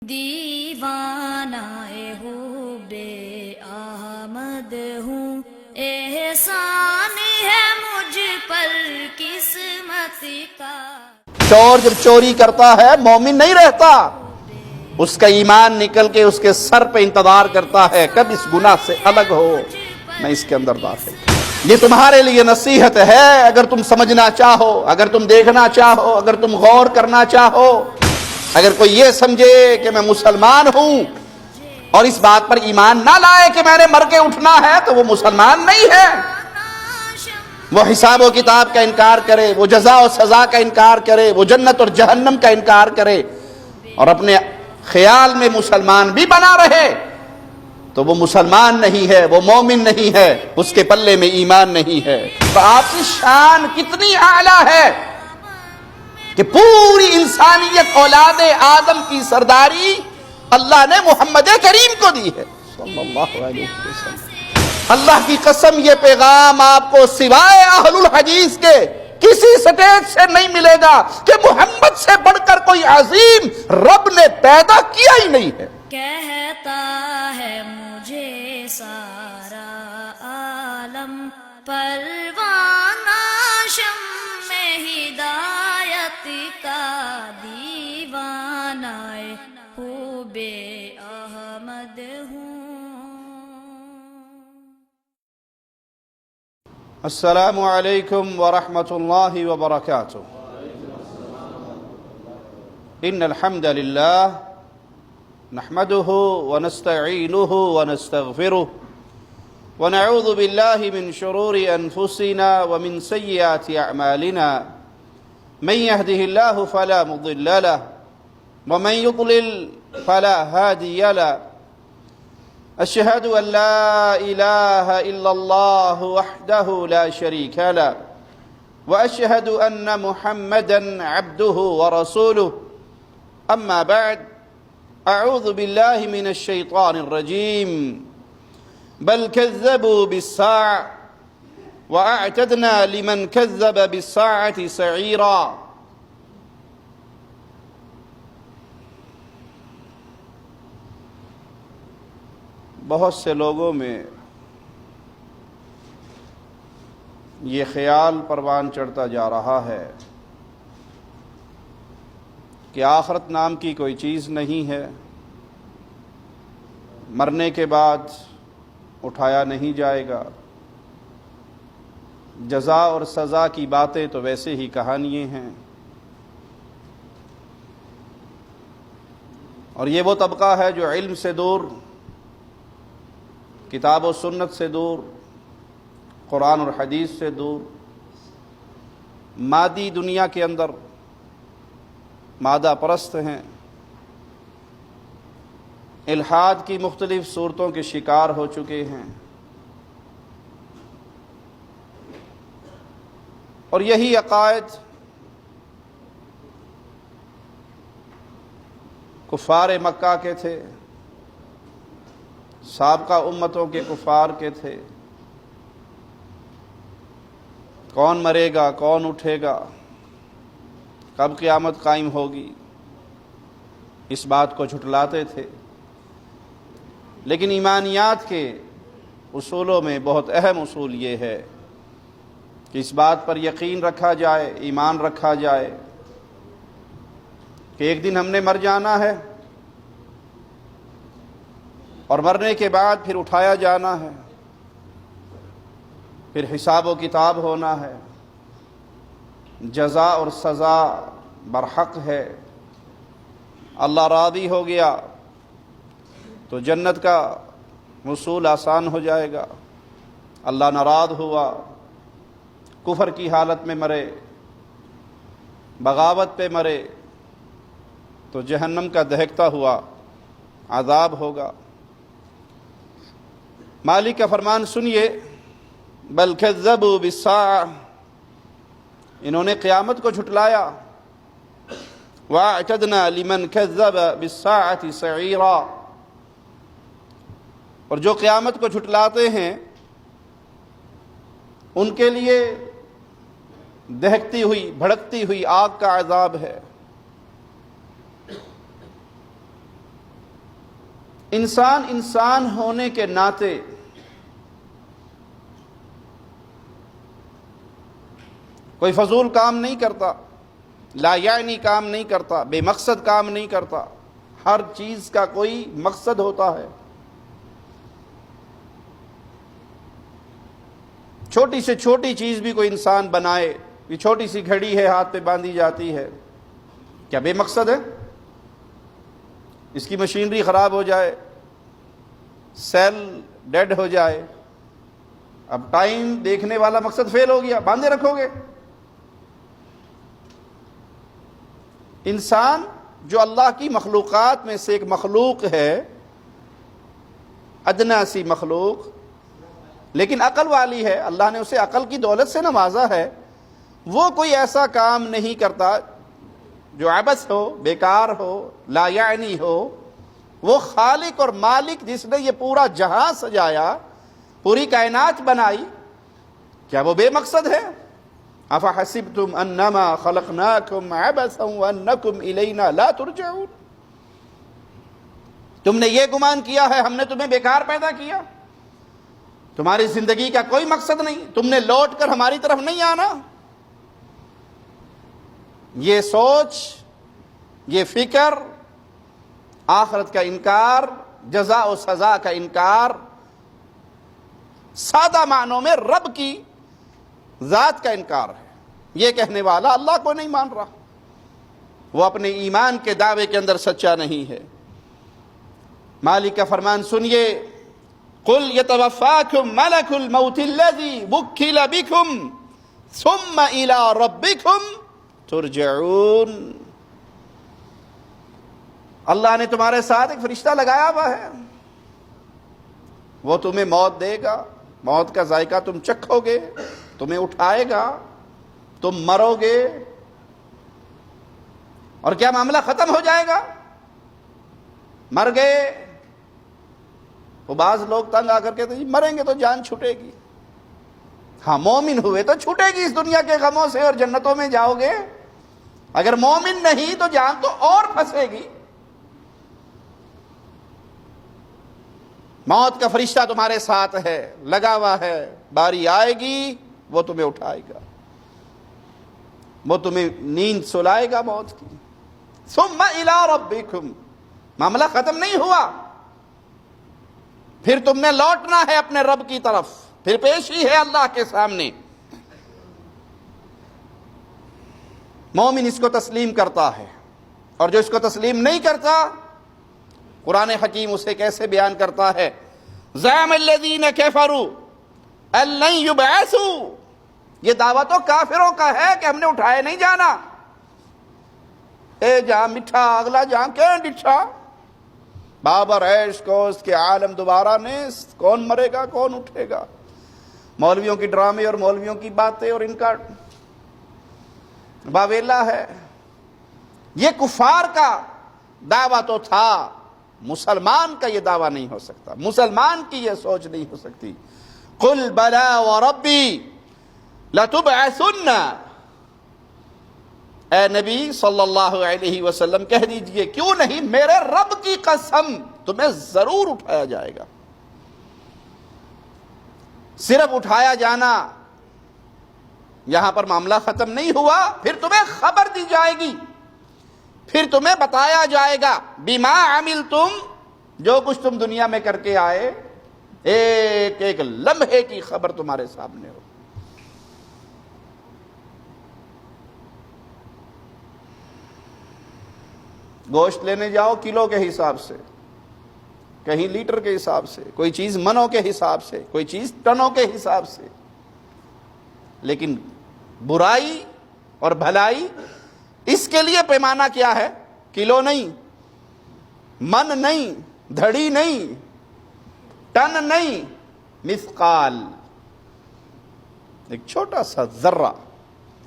دیوانائے ہوں بے آمد ہوں، احسان ہے مجھ پر قسمت کا۔ چور جب چوری کرتا ہے مومن نہیں رہتا، اس کا ایمان نکل کے اس کے سر پہ انتظار کرتا ہے کب اس گناہ سے الگ ہو، میں اس کے اندر داخل۔ یہ تمہارے لیے نصیحت ہے، اگر تم سمجھنا چاہو، اگر تم دیکھنا چاہو، اگر تم غور کرنا چاہو۔ اگر کوئی یہ سمجھے کہ میں مسلمان ہوں اور اس بات پر ایمان نہ لائے کہ میں نے مر کے اٹھنا ہے تو وہ مسلمان نہیں ہے۔ وہ حساب و کتاب کا انکار کرے، وہ جزا و سزا کا انکار کرے، وہ جنت اور جہنم کا انکار کرے اور اپنے خیال میں مسلمان بھی بنا رہے تو وہ مسلمان نہیں ہے، وہ مومن نہیں ہے، اس کے پلے میں ایمان نہیں ہے۔ تو آپ کی شان کتنی اعلیٰ ہے کہ پوری انسانیت اولاد آدم کی سرداری اللہ نے محمد کریم کو دی ہے صلی اللہ علیہ وسلم۔ اللہ کی قسم یہ پیغام آپ کو سوائے اہل الحدیث کے کسی سٹیج سے نہیں ملے گا کہ محمد سے بڑھ کر کوئی عظیم رب نے پیدا کیا ہی نہیں ہے۔ کہتا ہے مجھے سارا عالم، پروانہ شمع ہدایت کا، دیوانہ خوب احمد ہوں۔ السلام علیکم ورحمۃ اللہ وبرکاتہ۔ ان الحمد للہ نحمده ونستعینه ونستغفره ونعوذ باللہ من شرور انفسنا ومن سیئات اعمالنا، من يهده الله فلا مضل له ومن يضلل فلا هادي له، اشهد ان لا اله الا الله وحده لا شريك له واشهد ان محمدا عبده ورسوله، اما بعد، اعوذ بالله من الشيطان الرجيم، بل كذبوا بالساعة واعتدنا لمن كذب بالساعة سعيرا۔ بہت سے لوگوں میں یہ خیال پروان چڑھتا جا رہا ہے کہ آخرت نام کی کوئی چیز نہیں ہے، مرنے کے بعد اٹھایا نہیں جائے گا، جزا اور سزا کی باتیں تو ویسے ہی کہانیاں ہیں۔ اور یہ وہ طبقہ ہے جو علم سے دور، کتاب و سنت سے دور، قرآن اور حدیث سے دور، مادی دنیا کے اندر مادہ پرست ہیں، الحاد کی مختلف صورتوں کے شکار ہو چکے ہیں، اور یہی عقائد کفار مکہ کے تھے، سابقہ امتوں کے کفار کے تھے۔ کون مرے گا، کون اٹھے گا، کب قیامت قائم ہوگی، اس بات کو جھٹلاتے تھے۔ لیکن ایمانیات کے اصولوں میں بہت اہم اصول یہ ہے کہ اس بات پر یقین رکھا جائے، ایمان رکھا جائے کہ ایک دن ہم نے مر جانا ہے اور مرنے کے بعد پھر اٹھایا جانا ہے، پھر حساب و کتاب ہونا ہے، جزا اور سزا برحق ہے۔ اللہ راضی ہو گیا تو جنت کا وصول آسان ہو جائے گا، اللہ ناراض ہوا، کفر کی حالت میں مرے، بغاوت پہ مرے تو جہنم کا دہکتا ہوا عذاب ہوگا۔ مالک کا فرمان سنیے، بل کذبوا بالساعہ، انہوں نے قیامت کو جھٹلایا، واعتدنا لمن کذب بالساعة سعیرا، اور جو قیامت کو جھٹلاتے ہیں ان کے لیے دہکتی ہوئی بھڑکتی ہوئی آگ کا عذاب ہے۔ انسان ہونے کے ناطے کوئی فضول کام نہیں کرتا، لا یعنی کام نہیں کرتا، بے مقصد کام نہیں کرتا، ہر چیز کا کوئی مقصد ہوتا ہے۔ چھوٹی سے چھوٹی چیز بھی کوئی انسان بنائے، یہ چھوٹی سی گھڑی ہے ہاتھ پہ باندھی جاتی ہے، کیا بے مقصد ہے؟ اس کی مشینری خراب ہو جائے، سیل ڈیڈ ہو جائے، اب ٹائم دیکھنے والا مقصد فیل ہو گیا، باندھے رکھو گے؟ انسان جو اللہ کی مخلوقات میں سے ایک مخلوق ہے، ادنا سی مخلوق، لیکن عقل والی ہے، اللہ نے اسے عقل کی دولت سے نوازا ہے، وہ کوئی ایسا کام نہیں کرتا جو عبث ہو، بیکار ہو، لا یعنی ہو۔ وہ خالق اور مالک جس نے یہ پورا جہاں سجایا، پوری کائنات بنائی، کیا وہ بے مقصد ہے؟ افحسبتم انما خلقناکم عبثا وانکم الینا لا ترجعون، تم نے یہ گمان کیا ہے ہم نے تمہیں بیکار پیدا کیا، تمہاری زندگی کا کوئی مقصد نہیں، تم نے لوٹ کر ہماری طرف نہیں آنا؟ یہ سوچ، یہ فکر، آخرت کا انکار، جزا و سزا کا انکار، سادہ معنوں میں رب کی ذات کا انکار ہے۔ یہ کہنے والا اللہ کو نہیں مان رہا، وہ اپنے ایمان کے دعوے کے اندر سچا نہیں ہے۔ مالک کا فرمان سنیے، قل یتوفاکم ملک الموت الذی وکل بکم ثم الی ربکم ترجعون، اللہ نے تمہارے ساتھ ایک فرشتہ لگایا ہوا ہے، وہ تمہیں موت دے گا، موت کا ذائقہ تم چکھو گے، تمہیں اٹھائے گا، تم مرو گے، اور کیا معاملہ ختم ہو جائے گا؟ مر گئے؟ وہ بعض لوگ تنگ آ کر کہتے ہیں مریں گے تو جان چھوٹے گی۔ ہاں، مومن ہوئے تو چھوٹے گی اس دنیا کے غموں سے اور جنتوں میں جاؤ گے، اگر مومن نہیں تو جان تو اور پھنسے گی۔ موت کا فرشتہ تمہارے ساتھ ہے، لگا ہوا ہے، باری آئے گی وہ تمہیں اٹھائے گا، وہ تمہیں نیند سلائے گا موت کی۔ ثم الی ربکم، معاملہ ختم نہیں ہوا، پھر تم نے لوٹنا ہے اپنے رب کی طرف، پھر پیشی ہے اللہ کے سامنے۔ مومن اس کو تسلیم کرتا ہے، اور جو اس کو تسلیم نہیں کرتا، قرآن حکیم اسے کیسے بیان کرتا ہے؟ زعم الذین کفروا ان لن یبعثوا، یہ دعویٰ تو کافروں کا ہے کہ ہم نے اٹھائے نہیں جانا۔ اے جہاں میٹھا اگلا جہاں کیا ڈٹھا، بابر عیش کو اس کے عالم دوبارہ نیس، کون مرے گا کون اٹھے گا، مولویوں کی ڈرامے اور مولویوں کی باتیں اور ان کا باویلا ہے۔ یہ کفار کا دعویٰ تو تھا، مسلمان کا یہ دعویٰ نہیں ہو سکتا، مسلمان کی یہ سوچ نہیں ہو سکتی۔ قل بلا وربی لتبعثن، اے نبی صلی اللہ علیہ وسلم کہہ دیجئے کیوں نہیں، میرے رب کی قسم تمہیں ضرور اٹھایا جائے گا۔ صرف اٹھایا جانا، یہاں پر معاملہ ختم نہیں ہوا، پھر تمہیں خبر دی جائے گی، پھر تمہیں بتایا جائے گا بما عملتم، جو کچھ تم دنیا میں کر کے آئے، ایک ایک لمحے کی خبر تمہارے سامنے ہو۔ گوشت لینے جاؤ کلو کے حساب سے، کہیں لیٹر کے حساب سے، کوئی چیز منوں کے حساب سے، کوئی چیز ٹنوں کے حساب سے، لیکن برائی اور بھلائی اس کے لیے پیمانہ کیا ہے؟ کلو نہیں، من نہیں، دھڑی نہیں، ٹن نہیں، مثقال، ایک چھوٹا سا ذرہ۔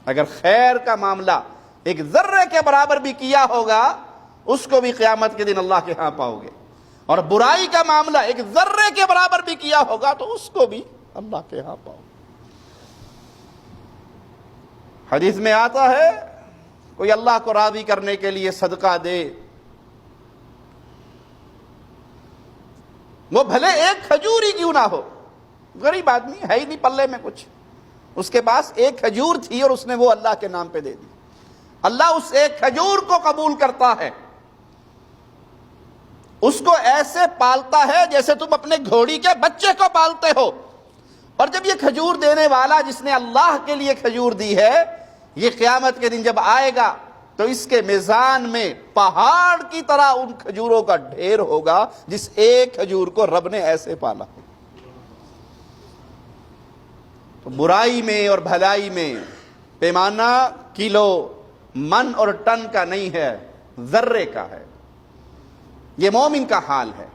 اگر خیر کا معاملہ ایک ذرے کے برابر بھی کیا ہوگا، اس کو بھی قیامت کے دن اللہ کے ہاں پاؤ گے، اور برائی کا معاملہ ایک ذرے کے برابر بھی کیا ہوگا تو اس کو بھی اللہ کے ہاں پاؤ گے۔ حدیث میں آتا ہے کوئی اللہ کو راضی کرنے کے لیے صدقہ دے وہ بھلے ایک کھجور ہی کیوں نہ ہو، غریب آدمی ہے ہی نہیں پلے میں کچھ، اس کے پاس ایک کھجور تھی اور اس نے وہ اللہ کے نام پہ دے دی، اللہ اس ایک کھجور کو قبول کرتا ہے، اس کو ایسے پالتا ہے جیسے تم اپنے گھوڑی کے بچے کو پالتے ہو۔ اور جب یہ کھجور دینے والا جس نے اللہ کے لیے کھجور دی ہے، یہ قیامت کے دن جب آئے گا تو اس کے میزان میں پہاڑ کی طرح ان کھجوروں کا ڈھیر ہوگا جس ایک کھجور کو رب نے ایسے پالا۔ تو برائی میں اور بھلائی میں پیمانہ کلو، من اور ٹن کا نہیں ہے، ذرے کا ہے۔ یہ مومن کا حال ہے۔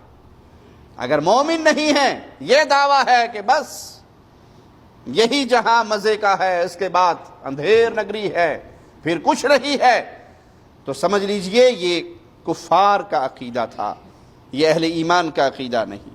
اگر مومن نہیں ہے، یہ دعویٰ ہے کہ بس یہی جہاں مزے کا ہے، اس کے بعد اندھیر نگری ہے، پھر کچھ نہیں ہے، تو سمجھ لیجئے یہ کفار کا عقیدہ تھا، یہ اہل ایمان کا عقیدہ نہیں۔